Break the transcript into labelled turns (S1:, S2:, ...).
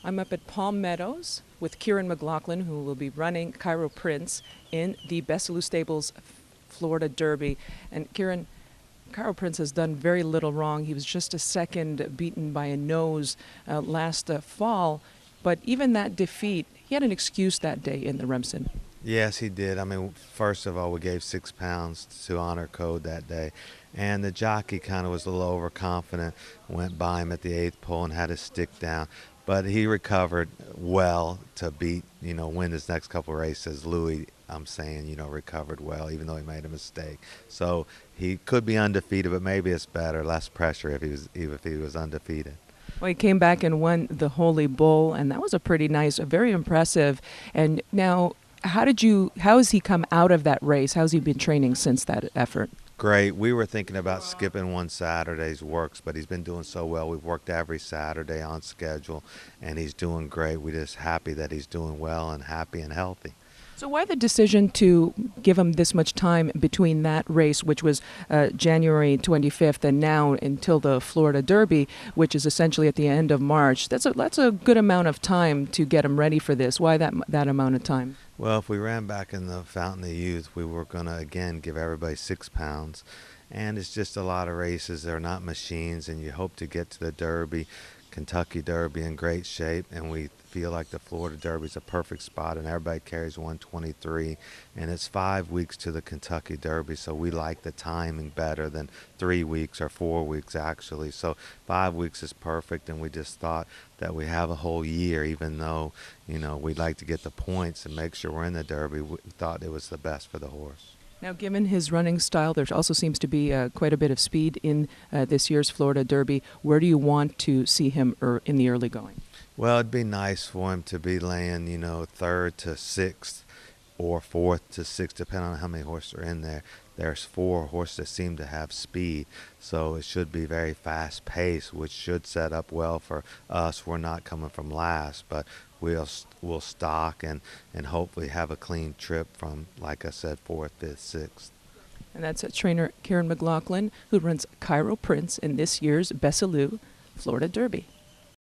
S1: I'm up at Palm Meadows with Kiaran McLaughlin, who will be running Cairo Prince in the Besalou Stables Florida Derby. And Kiaran, Cairo Prince has done very little wrong. He was just a second beaten by a nose last fall. But even that defeat, he had an excuse that day in the Remsen.
S2: Yes, he did. I mean, first of all, we gave 6 pounds to honor Code that day. And the jockey kind of was a little overconfident, went by him at the eighth pole and had his stick down. But he recovered well to beat, win his next couple races. Louis, I'm saying, recovered well, even though he made a mistake. So he could be undefeated, but maybe it's better, less pressure if he was undefeated.
S1: Well, he came back and won the Holy Bull, and that was a pretty nice, very impressive. And now, how has he come out of that race? How's he been training since that effort?
S2: Great. We were thinking about skipping one Saturday's works, but he's been doing so well. We've worked every Saturday on schedule, and he's doing great. We're just happy that he's doing well and happy and healthy.
S1: So why the decision to give him this much time between that race, which was January 25th, and now until the Florida Derby, which is essentially at the end of March? That's a good amount of time to get him ready for this. Why that amount of time?
S2: Well, if we ran back in the Fountain of Youth, we were going to, again, give everybody 6 pounds. And it's just a lot of races. They're not machines, and you hope to get to the Derby, Kentucky Derby, in great shape. And we feel like the Florida Derby is a perfect spot, and everybody carries 123. And it's 5 weeks to the Kentucky Derby, so we like the timing better than 3 weeks or 4 weeks, actually. So 5 weeks is perfect, and we just thought that we have a whole year, even though, we'd like to get the points and make sure we're in the Derby. We thought it was the best for the horse.
S1: Now, given his running style, there also seems to be quite a bit of speed in this year's Florida Derby. Where do you want to see him in the early going?
S2: Well, it'd be nice for him to be laying, third to sixth or fourth to sixth, depending on how many horses are in there. There's 4 horses that seem to have speed, so it should be very fast-paced, which should set up well for us. We're not coming from last, but we'll stock and hopefully have a clean trip from, like I said, 4th, 5th, 6th.
S1: And that's trainer Kiaran McLaughlin, who runs Cairo Prince in this year's Besalou Florida Derby.